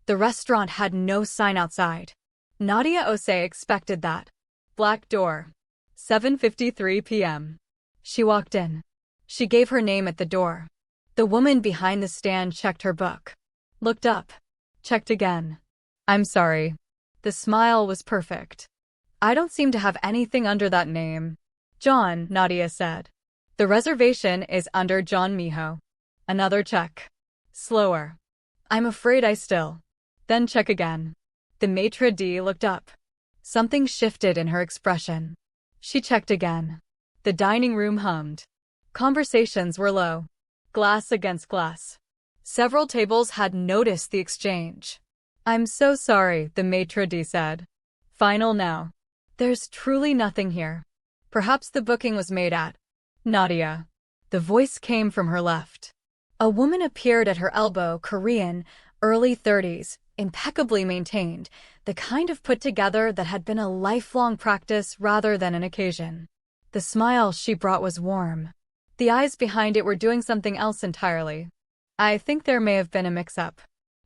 The restaurant had no sign outside. Nadia Osei expected that. Black door. 7:53 p.m. She walked in. She gave her name at the door. The woman behind the stand checked her book. Looked up. Checked again. I'm sorry. The smile was perfect. I don't seem to have anything under that name. John, Nadia said. The reservation is under Jeon Minho. Another check. Slower. I'm afraid I still. Then check again. The maitre d' looked up. Something shifted in her expression. She checked again. The dining room hummed. Conversations were low. Glass against glass. Several tables had noticed the exchange. I'm so sorry, the maitre d' said. Final now. There's truly nothing here. Perhaps the booking was made at Nadia. The voice came from her left. A woman appeared at her elbow, Korean, early 30s, impeccably maintained, the kind of put together that had been a lifelong practice rather than an occasion. The smile she brought was warm. The eyes behind it were doing something else entirely. I think there may have been a mix-up.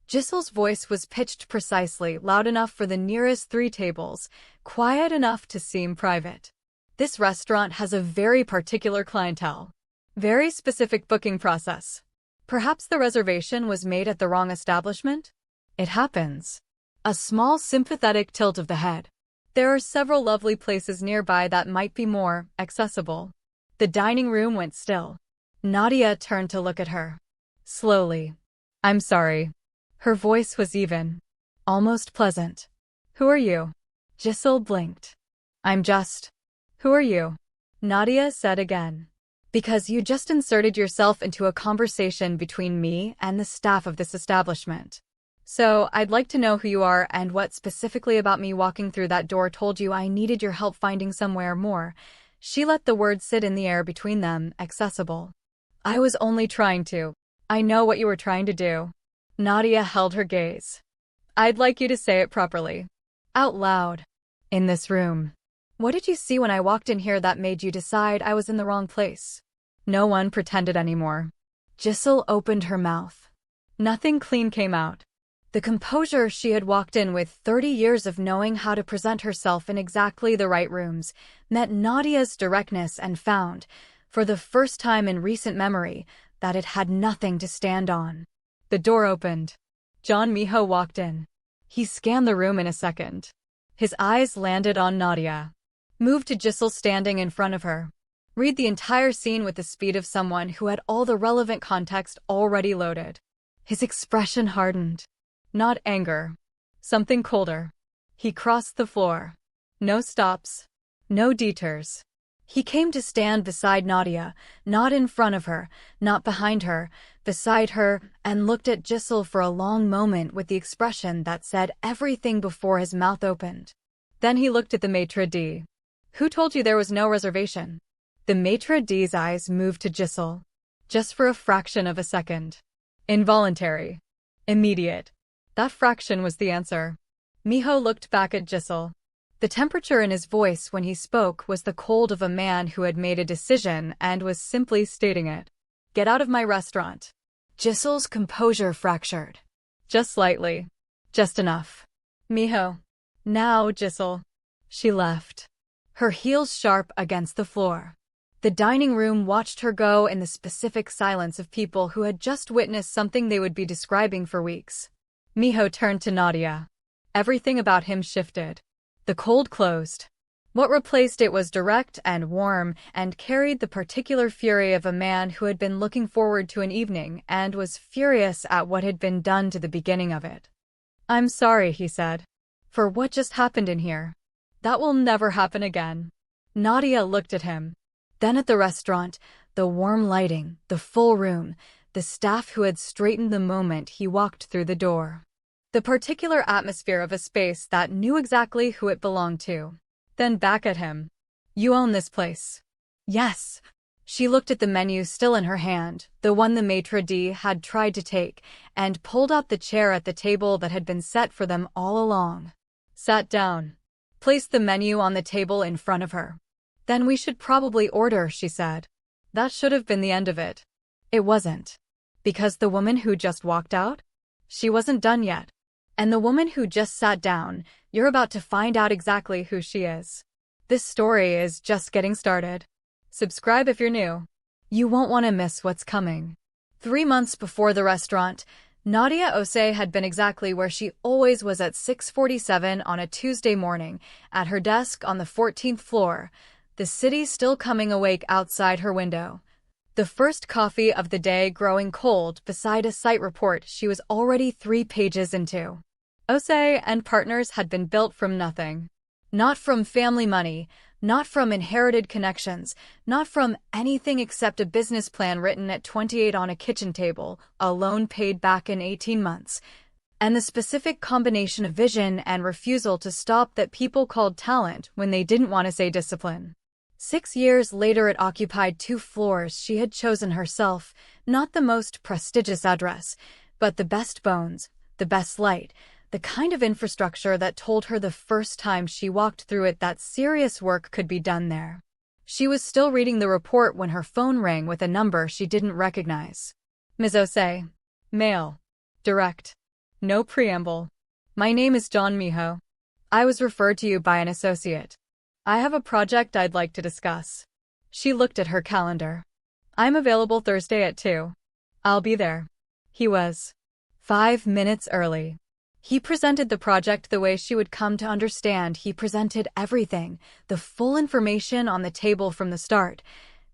Jissel's voice was pitched precisely, loud enough for the nearest 3 tables, quiet enough to seem private. This restaurant has a very particular clientele. Very specific booking process. Perhaps the reservation was made at the wrong establishment? It happens. A small sympathetic tilt of the head. There are several lovely places nearby that might be more accessible. The dining room went still. Nadia turned to look at her. Slowly. I'm sorry. Her voice was even. Almost pleasant. Who are you? Jissel blinked. I'm just. Who are you? Nadia said again. Because you just inserted yourself into a conversation between me and the staff of this establishment. So, I'd like to know who you are and what specifically about me walking through that door told you I needed your help finding somewhere more. She let the words sit in the air between them, accessible. I was only trying to. I know what you were trying to do. Nadia held her gaze. I'd like you to say it properly. Out loud. In this room. What did you see when I walked in here that made you decide I was in the wrong place? No one pretended anymore. Jissel opened her mouth. Nothing clean came out. The composure she had walked in with 30 years of knowing how to present herself in exactly the right rooms met Nadia's directness and found, for the first time in recent memory, that it had nothing to stand on. The door opened. Jeon Minho walked in. He scanned the room in a second. His eyes landed on Nadia. Moved to Jissel standing in front of her. Read the entire scene with the speed of someone who had all the relevant context already loaded. His expression hardened. Not anger. Something colder. He crossed the floor. No stops. No detours. He came to stand beside Nadia, not in front of her, not behind her, beside her, and looked at Jissel for a long moment with the expression that said everything before his mouth opened. Then he looked at the maitre d'. Who told you there was no reservation? The maitre d's eyes moved to Jissel. Just for a fraction of a second. Involuntary. Immediate. That fraction was the answer. Miho looked back at Jissel. The temperature in his voice when he spoke was the cold of a man who had made a decision and was simply stating it. Get out of my restaurant. Jissel's composure fractured. Just slightly. Just enough. Miho. Now, Jissel. She left. Her heels sharp against the floor. The dining room watched her go in the specific silence of people who had just witnessed something they would be describing for weeks. Miho turned to Nadia. Everything about him shifted. The cold closed. What replaced it was direct and warm and carried the particular fury of a man who had been looking forward to an evening and was furious at what had been done to the beginning of it. I'm sorry, he said, for what just happened in here. That will never happen again. Nadia looked at him. Then at the restaurant, the warm lighting, the full room, the staff who had straightened the moment he walked through the door. The particular atmosphere of a space that knew exactly who it belonged to. Then back at him. You own this place. Yes. She looked at the menu still in her hand, the one the maitre d' had tried to take, and pulled out the chair at the table that had been set for them all along. Sat down. Placed the menu on the table in front of her. Then we should probably order, she said. That should have been the end of it. It wasn't. Because the woman who just walked out? She wasn't done yet. And the woman who just sat down, you're about to find out exactly who she is. This story is just getting started. Subscribe if you're new. You won't want to miss what's coming. 3 months before the restaurant, Nadia Osei had been exactly where she always was at 6:47 on a Tuesday morning, at her desk on the 14th floor, the city still coming awake outside her window. The first coffee of the day growing cold beside a site report she was already 3 pages into. Osei and Partners had been built from nothing. Not from family money, not from inherited connections, not from anything except a business plan written at 28 on a kitchen table, a loan paid back in 18 months, and the specific combination of vision and refusal to stop that people called talent when they didn't want to say discipline. 6 years later, it occupied 2 floors she had chosen herself, not the most prestigious address, but the best bones, the best light, the kind of infrastructure that told her the first time she walked through it that serious work could be done there. She was still reading the report when her phone rang with a number she didn't recognize. Ms. Osei. Male. Direct. No preamble. My name is Jeon Minho. I was referred to you by an associate. I have a project I'd like to discuss. She looked at her calendar. I'm available Thursday at 2. I'll be there. He was 5 minutes early. He presented the project the way she would come to understand. He presented everything, the full information on the table from the start.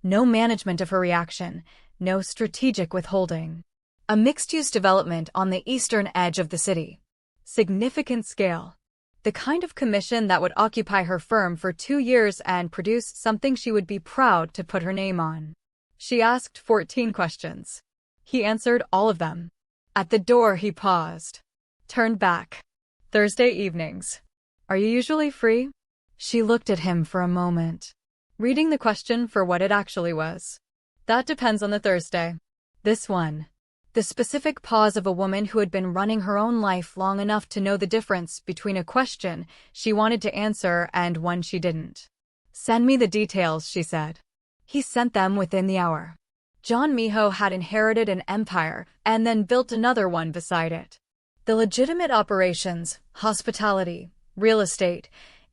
No management of her reaction, no strategic withholding. A mixed-use development on the eastern edge of the city. Significant scale. The kind of commission that would occupy her firm for 2 years and produce something she would be proud to put her name on. She asked 14 questions. He answered all of them. At the door he paused. Turned back. Thursday evenings. Are you usually free? She looked at him for a moment, reading the question for what it actually was. That depends on the Thursday. This one. The specific pause of a woman who had been running her own life long enough to know the difference between a question she wanted to answer and one she didn't. Send me the details, she said. He sent them within the hour. Jeon Minho had inherited an empire and then built another one beside it. The legitimate operations, hospitality, real estate,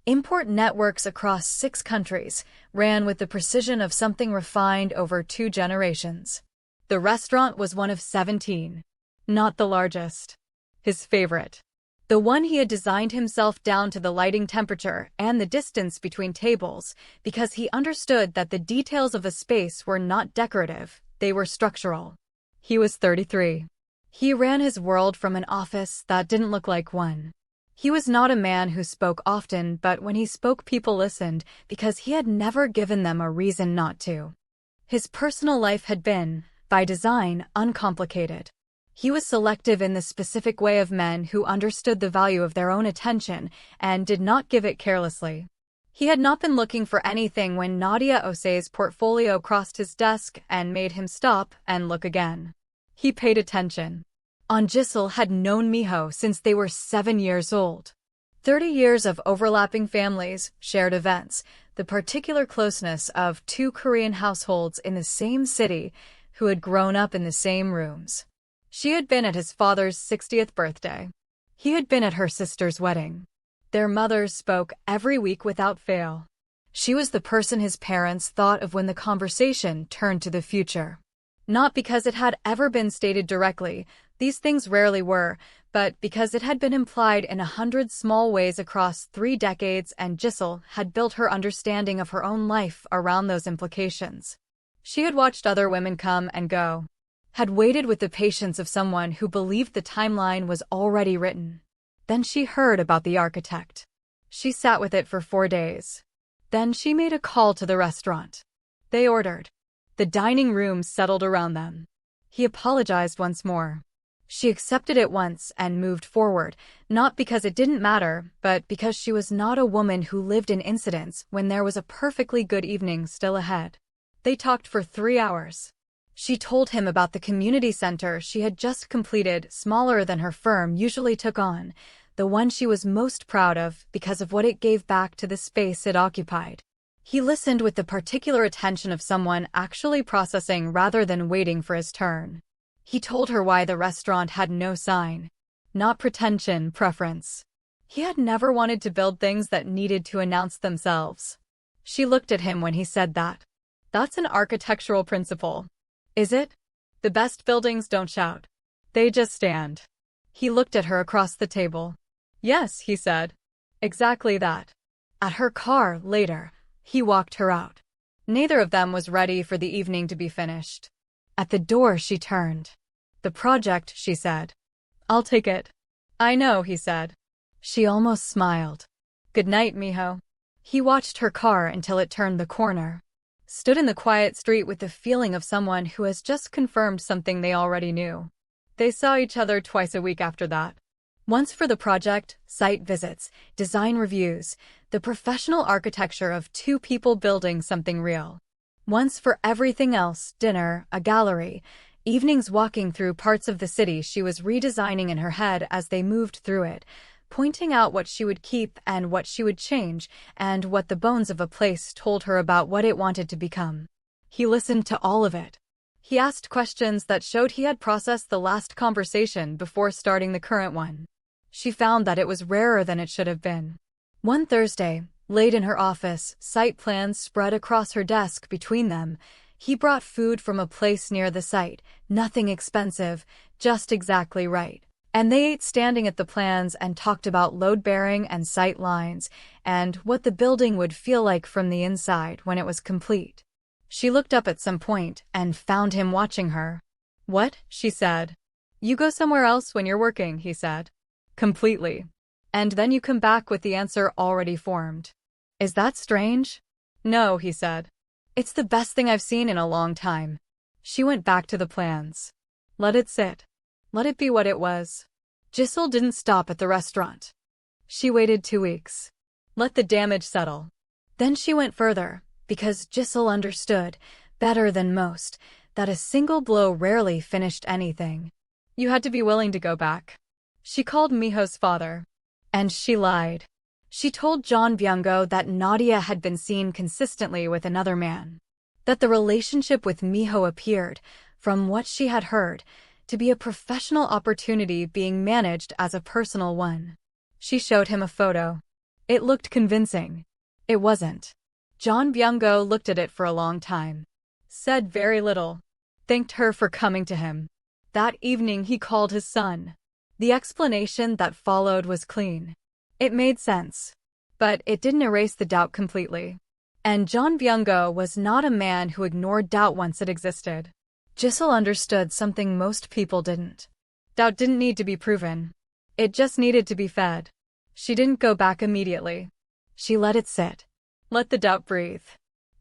import networks across 6 countries ran with the precision of something refined over 2 generations. The restaurant was one of 17. Not the largest. His favorite. The one he had designed himself down to the lighting temperature and the distance between tables, because he understood that the details of a space were not decorative, they were structural. He was 33. He ran his world from an office that didn't look like one. He was not a man who spoke often, but when he spoke, people listened because he had never given them a reason not to. His personal life had been, by design, uncomplicated. He was selective in the specific way of men who understood the value of their own attention and did not give it carelessly. He had not been looking for anything when Nadia Osei's portfolio crossed his desk and made him stop and look again. He paid attention. Jissel had known Miho since they were 7 years old. 30 years of overlapping families, shared events, the particular closeness of 2 Korean households in the same city who had grown up in the same rooms. She had been at his father's 60th birthday. He had been at her sister's wedding. Their mothers spoke every week without fail. She was the person his parents thought of when the conversation turned to the future. Not because it had ever been stated directly, these things rarely were, but because it had been implied in 100 small ways across 3 decades, and Jissel had built her understanding of her own life around those implications. She had watched other women come and go, had waited with the patience of someone who believed the timeline was already written. Then she heard about the architect. She sat with it for 4 days. Then she made a call to the restaurant. They ordered. The dining room settled around them. He apologized once more. She accepted it once and moved forward, not because it didn't matter, but because she was not a woman who lived in incidents when there was a perfectly good evening still ahead. They talked for 3 hours. She told him about the community center she had just completed, smaller than her firm usually took on, the one she was most proud of because of what it gave back to the space it occupied. He listened with the particular attention of someone actually processing rather than waiting for his turn. He told her why the restaurant had no sign. Not pretension, preference. He had never wanted to build things that needed to announce themselves. She looked at him when he said that. That's an architectural principle. Is it? The best buildings don't shout. They just stand. He looked at her across the table. Yes, he said. Exactly that. At her car, later, he walked her out. Neither of them was ready for the evening to be finished. At the door, she turned. The project, she said. I'll take it. I know, he said. She almost smiled. Good night, Miho. He watched her car until it turned the corner. Stood in the quiet street with the feeling of someone who has just confirmed something they already knew. They saw each other twice a week after that. Once for the project, site visits, design reviews, the professional architecture of two people building something real. Once for everything else, dinner, a gallery, evenings walking through parts of the city she was redesigning in her head as they moved through it, pointing out what she would keep and what she would change, and what the bones of a place told her about what it wanted to become. He listened to all of it. He asked questions that showed he had processed the last conversation before starting the current one. She found that it was rarer than it should have been. One Thursday, late in her office, site plans spread across her desk between them. He brought food from a place near the site, nothing expensive, just exactly right. And they ate standing at the plans and talked about load-bearing and sight lines, and what the building would feel like from the inside when it was complete. She looked up at some point and found him watching her. What? She said. You go somewhere else when you're working, he said. Completely. And then you come back with the answer already formed. Is that strange? No, he said. It's the best thing I've seen in a long time. She went back to the plans. Let it sit. Let it be what it was. Jissel didn't stop at the restaurant. She waited 2 weeks. Let the damage settle. Then she went further, because Jissel understood, better than most, that a single blow rarely finished anything. You had to be willing to go back. She called Miho's father. And she lied. She told Jeon Minho that Nadia had been seen consistently with another man. That the relationship with Miho appeared, from what she had heard, to be a professional opportunity being managed as a personal one. She showed him a photo. It looked convincing. It wasn't. Jeon Minho looked at it for a long time. Said very little. Thanked her for coming to him. That evening he called his son. The explanation that followed was clean. It made sense. But it didn't erase the doubt completely. And Jeon Minho was not a man who ignored doubt once it existed. Jissel understood something most people didn't. Doubt didn't need to be proven. It just needed to be fed. She didn't go back immediately. She let it sit. Let the doubt breathe.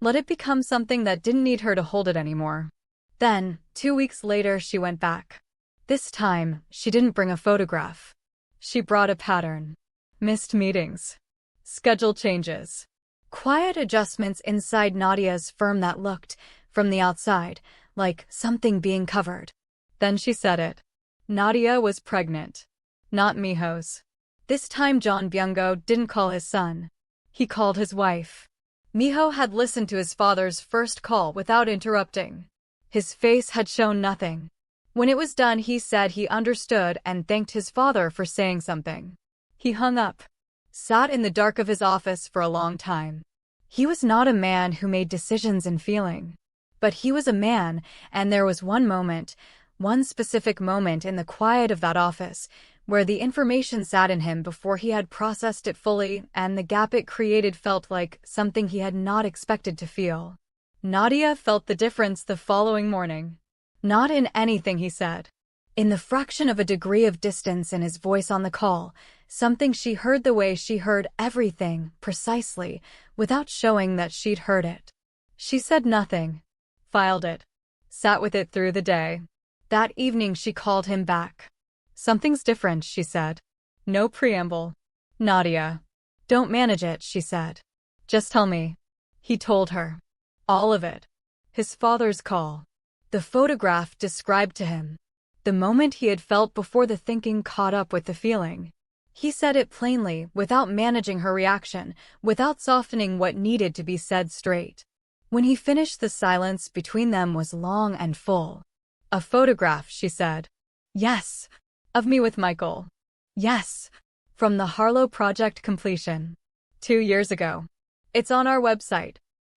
Let it become something that didn't need her to hold it anymore. Then, 2 weeks later, she went back. This time, she didn't bring a photograph. She brought a pattern. Missed meetings. Schedule changes. Quiet adjustments inside Nadia's firm that looked, from the outside, like something being covered. Then she said it. Nadia was pregnant. Not Miho's. This time Jeon Minho didn't call his son. He called his wife. Miho had listened to his father's first call without interrupting. His face had shown nothing. When it was done, he said he understood and thanked his father for saying something. He hung up. Sat in the dark of his office for a long time. He was not a man who made decisions in feeling. But he was a man, and there was one moment, one specific moment in the quiet of that office, where the information sat in him before he had processed it fully, and the gap it created felt like something he had not expected to feel. Nadia felt the difference the following morning. Not in anything he said. In the fraction of a degree of distance in his voice on the call, something she heard the way she heard everything, precisely, without showing that she'd heard it. She said nothing. Filed it. Sat with it through the day. That evening she called him back. Something's different, she said. No preamble. Nadia. Don't manage it, she said. Just tell me. He told her. All of it. His father's call. The photograph described to him. The moment he had felt before the thinking caught up with the feeling. He said it plainly, without managing her reaction, without softening what needed to be said straight. When he finished, the silence between them was long and full. A photograph, she said. Yes. Of me with Michael. Yes. From the Harlow project completion. 2 years ago. It's on our website.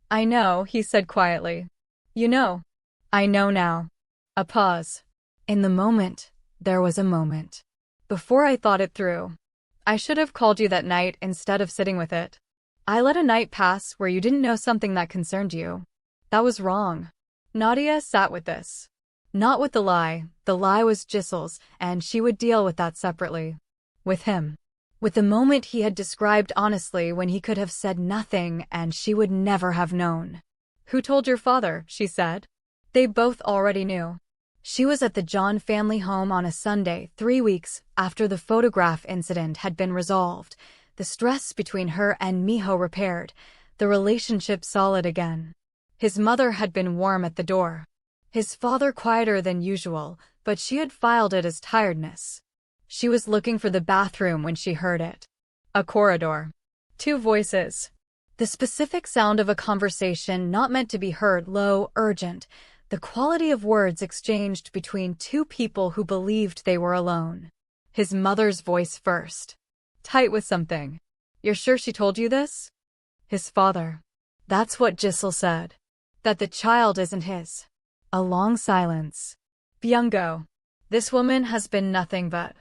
I know, he said quietly. You know. I know now. A pause. In the moment, there was a moment. Before I thought it through. I should have called you that night instead of sitting with it. I let a night pass where you didn't know something that concerned you. That was wrong. Nadia sat with this. Not with the lie was Jissel's, and she would deal with that separately. With him. With the moment he had described honestly when he could have said nothing and she would never have known. Who told your father, she said. They both already knew. She was at the Jeon family home on a Sunday, 3 weeks after the photograph incident had been resolved, the stress between her and Miho repaired, the relationship solid again. His mother had been warm at the door. His father quieter than usual, but she had filed it as tiredness. She was looking for the bathroom when she heard it. A corridor. 2 voices. The specific sound of a conversation not meant to be heard, low, urgent, the quality of words exchanged between 2 people who believed they were alone. His mother's voice first. Tight with something. You're sure she told you this? His father. That's what Jissel said. That the child isn't his. A long silence. Byung-go. This woman has been nothing but.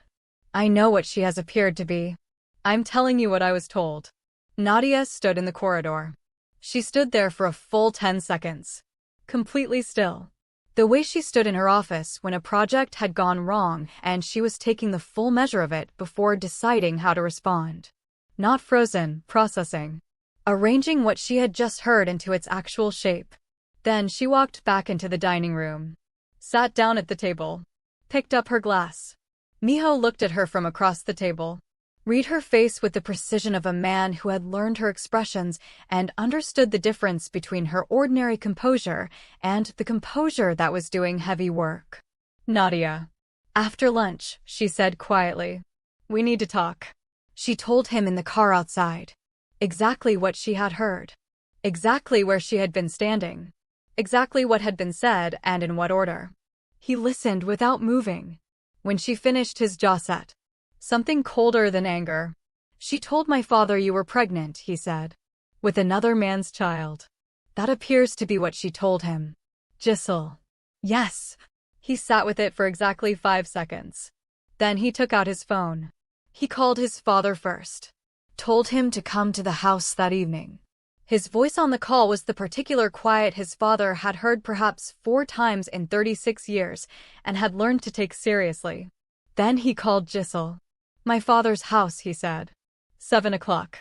I know what she has appeared to be. I'm telling you what I was told. Nadia stood in the corridor. She stood there for a full 10 seconds. Completely still. The way she stood in her office when a project had gone wrong and she was taking the full measure of it before deciding how to respond. Not frozen, processing. Arranging what she had just heard into its actual shape. Then she walked back into the dining room. Sat down at the table. Picked up her glass. Miho looked at her from across the table. Read her face with the precision of a man who had learned her expressions and understood the difference between her ordinary composure and the composure that was doing heavy work. Nadia. After lunch, she said quietly. We need to talk. She told him in the car outside. Exactly what she had heard. Exactly where she had been standing. Exactly what had been said and in what order. He listened without moving. When she finished, his jaw set. Something colder than anger. She told my father you were pregnant, he said. With another man's child. That appears to be what she told him. Jissel. Yes. He sat with it for exactly 5 seconds. Then he took out his phone. He called his father first. Told him to come to the house that evening. His voice on the call was the particular quiet his father had heard perhaps 4 times in 36 years and had learned to take seriously. Then he called Jissel. My father's house, he said. 7 o'clock.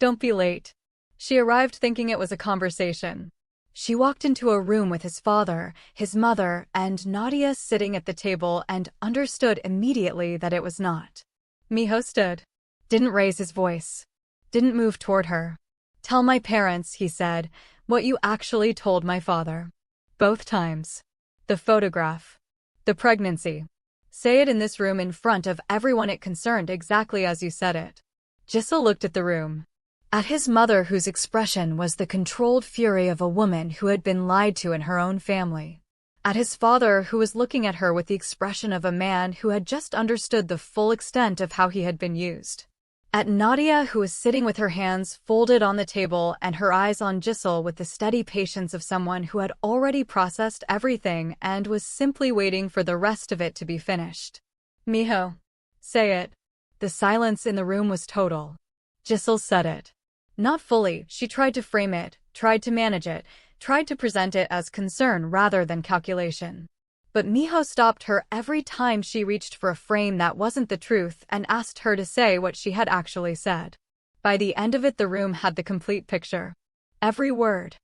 Don't be late. She arrived thinking it was a conversation. She walked into a room with his father, his mother, and Nadia sitting at the table and understood immediately that it was not. Miho stood. Didn't raise his voice. Didn't move toward her. Tell my parents, he said, what you actually told my father. Both times. The photograph. The pregnancy. Say it in this room in front of everyone it concerned exactly as you said it. Jissel looked at the room. At his mother whose expression was the controlled fury of a woman who had been lied to in her own family. At his father who was looking at her with the expression of a man who had just understood the full extent of how he had been used. At Nadia who was sitting with her hands folded on the table and her eyes on Jissel with the steady patience of someone who had already processed everything and was simply waiting for the rest of it to be finished. Miho. Say it. The silence in the room was total. Jissel said it. Not fully, she tried to frame it, tried to manage it, tried to present it as concern rather than calculation. But Miho stopped her every time she reached for a frame that wasn't the truth and asked her to say what she had actually said. By the end of it, the room had the complete picture. Every word.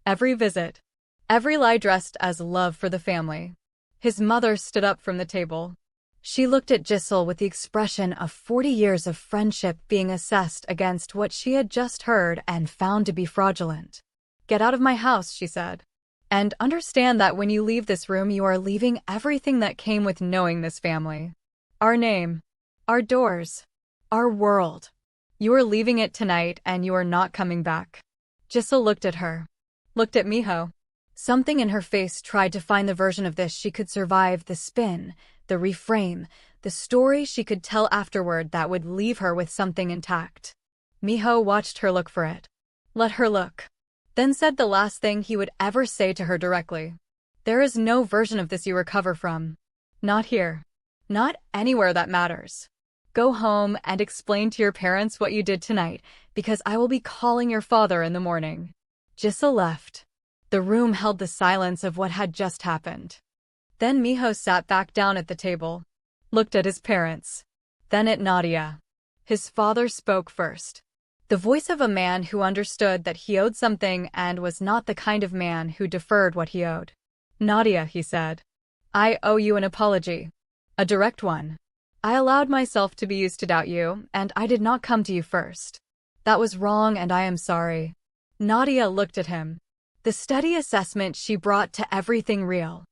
Every visit. Every lie dressed as love for the family. His mother stood up from the table. She looked at Jissel with the expression of 40 years of friendship being assessed against what she had just heard and found to be fraudulent. Get out of my house, she said. And understand that when you leave this room you are leaving everything that came with knowing this family. Our name. Our doors. Our world. You are leaving it tonight and you are not coming back. Jissel looked at her. Looked at Miho. Something in her face tried to find the version of this she could survive the spin, the reframe, The story she could tell afterward that would leave her with something intact. Miho watched her look for it. Let her look. Then said the last thing he would ever say to her directly. There is no version of this you recover from. Not here. Not anywhere that matters. Go home and explain to your parents what you did tonight, because I will be calling your father in the morning. Jissel left. The room held the silence of what had just happened. Then Miho sat back down at the table, looked at his parents, then at Nadia. His father spoke first. The voice of a man who understood that he owed something and was not the kind of man who deferred what he owed. Nadia, he said, I owe you an apology. A direct one. I allowed myself to be used to doubt you, and I did not come to you first. That was wrong and I am sorry. Nadia looked at him. The steady assessment she brought to everything real.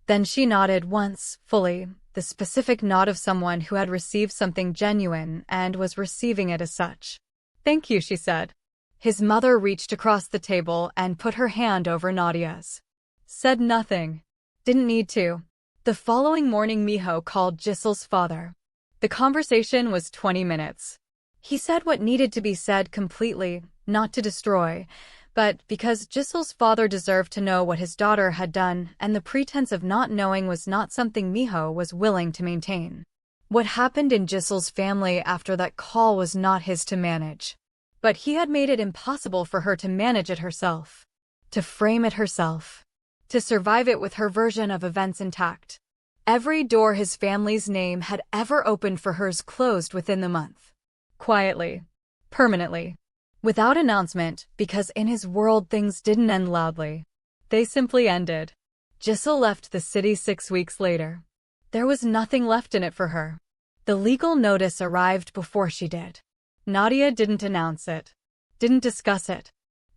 Then she nodded once, fully, the specific nod of someone who had received something genuine and was receiving it as such. Thank you, she said. His mother reached across the table and put her hand over Nadia's. Said nothing. Didn't need to. The following morning Miho called Jissel's father. The conversation was 20 minutes. He said what needed to be said completely, not to destroy, but because Jissel's father deserved to know what his daughter had done, and the pretense of not knowing was not something Miho was willing to maintain. What happened in Jissel's family after that call was not his to manage. But he had made it impossible for her to manage it herself. To frame it herself. To survive it with her version of events intact. Every door his family's name had ever opened for hers closed within the month. Quietly. Permanently. Without announcement, because in his world things didn't end loudly. They simply ended. Jissel left the city 6 weeks later. There was nothing left in it for her. The legal notice arrived before she did. Nadia didn't announce it. Didn't discuss it.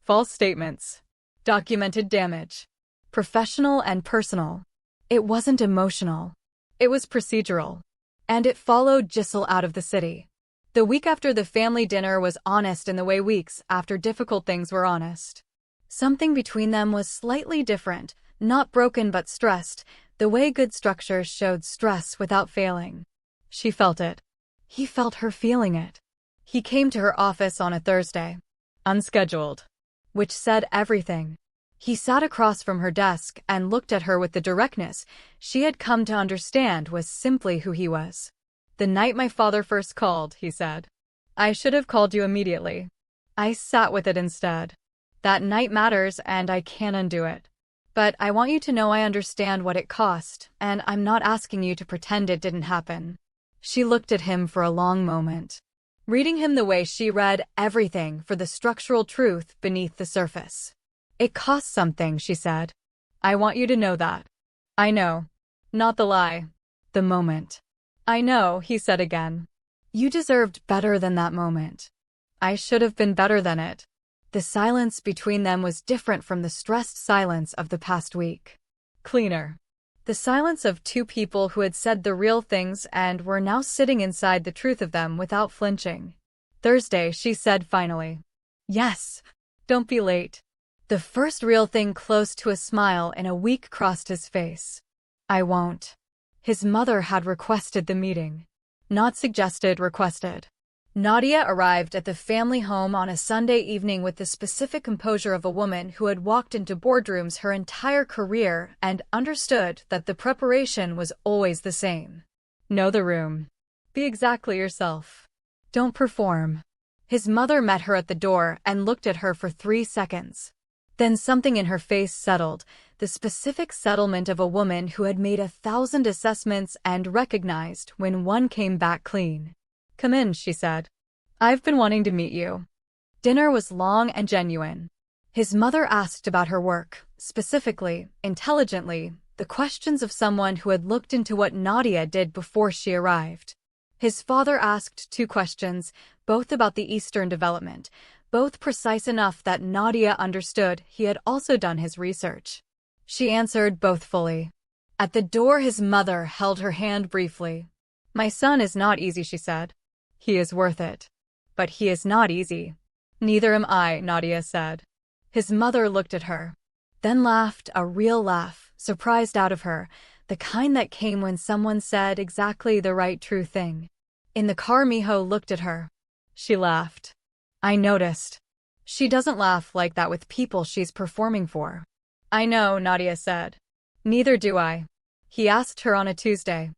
False statements. Documented damage. Professional and personal. It wasn't emotional. It was procedural. And it followed Jissel out of the city. The week after the family dinner was honest in the way weeks after difficult things were honest. Something between them was slightly different, not broken but stressed, the way good structures showed stress without failing. She felt it. He felt her feeling it. He came to her office on a Thursday. Unscheduled. Which said everything. He sat across from her desk and looked at her with the directness she had come to understand was simply who he was. The night my father first called, he said. I should have called you immediately. I sat with it instead. That night matters and I can't undo it. But I want you to know I understand what it cost, and I'm not asking you to pretend it didn't happen. She looked at him for a long moment. Reading him the way she read everything for the structural truth beneath the surface. It costs something, she said. I want you to know that. I know. Not the lie. The moment. I know, he said again. You deserved better than that moment. I should have been better than it. The silence between them was different from the stressed silence of the past week. Cleaner. The silence of two people who had said the real things and were now sitting inside the truth of them without flinching. Thursday, she said finally. Yes. Don't be late. The first real thing close to a smile in a week crossed his face. I won't. His mother had requested the meeting. Not suggested, requested. Nadia arrived at the family home on a Sunday evening with the specific composure of a woman who had walked into boardrooms her entire career and understood that the preparation was always the same. Know the room. Be exactly yourself. Don't perform. His mother met her at the door and looked at her for 3 seconds. Then something in her face settled, the specific settlement of a woman who had made 1,000 assessments and recognized when one came back clean. Come in, she said. I've been wanting to meet you. Dinner was long and genuine. His mother asked about her work, specifically, intelligently, the questions of someone who had looked into what Nadia did before she arrived. His father asked 2 questions, both about the Eastern development, both precise enough that Nadia understood he had also done his research. She answered both fully. At the door his mother held her hand briefly. My son is not easy, she said. He is worth it. But he is not easy. Neither am I, Nadia said. His mother looked at her. Then laughed, a real laugh, surprised out of her, the kind that came when someone said exactly the right true thing. In the car, Miho looked at her. She laughed. I noticed. She doesn't laugh like that with people she's performing for. I know, Nadia said. Neither do I. He asked her on a Tuesday.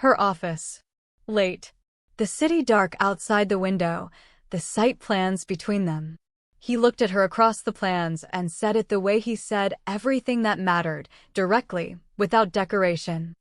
Her office. Late. The city dark outside the window, the site plans between them. He looked at her across the plans and said it the way he said everything that mattered, directly, without decoration.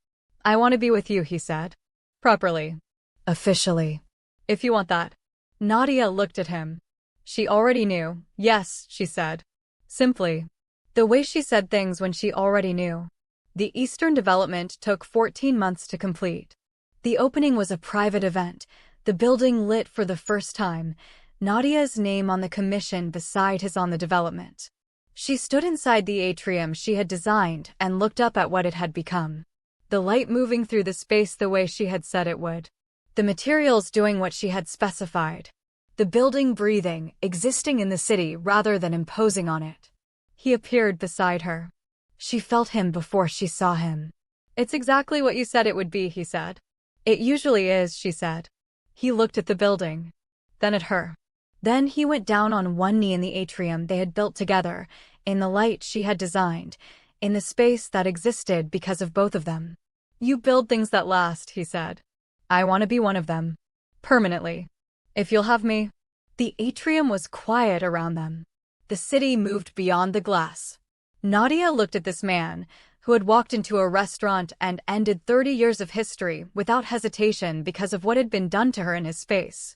I want to be with you, he said. Properly. Officially. If you want that. Nadia looked at him. She already knew. Yes, she said. Simply. The way she said things when she already knew. The Eastern development took 14 months to complete. The opening was a private event, the building lit for the first time, Nadia's name on the commission beside his on the development. She stood inside the atrium she had designed and looked up at what it had become. The light moving through the space the way she had said it would. The materials doing what she had specified. The building breathing, existing in the city rather than imposing on it. He appeared beside her. She felt him before she saw him. It's exactly what you said it would be, he said. It usually is, she said. He looked at the building. Then at her. Then he went down on one knee in the atrium they had built together, in the light she had designed, in the space that existed because of both of them. You build things that last, he said. I want to be one of them. Permanently. If you'll have me. The atrium was quiet around them. The city moved beyond the glass. Nadia looked at this man, who had walked into a restaurant and ended 30 years of history without hesitation because of what had been done to her in his face.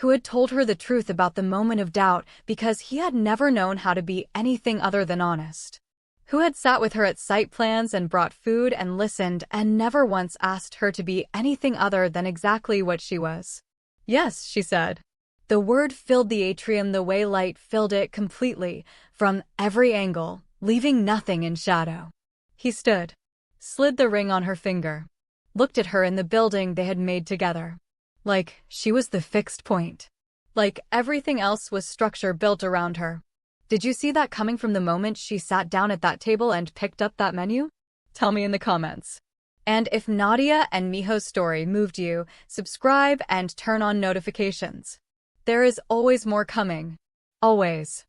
Who had told her the truth about the moment of doubt because he had never known how to be anything other than honest. Who had sat with her at site plans and brought food and listened and never once asked her to be anything other than exactly what she was. Yes, she said. The word filled the atrium the way light filled it completely, from every angle, leaving nothing in shadow. He stood, slid the ring on her finger, looked at her in the building they had made together. Like she was the fixed point. Like everything else was structure built around her. Did you see that coming from the moment she sat down at that table and picked up that menu? Tell me in the comments. And if Nadia and Miho's story moved you, subscribe and turn on notifications. There is always more coming. Always.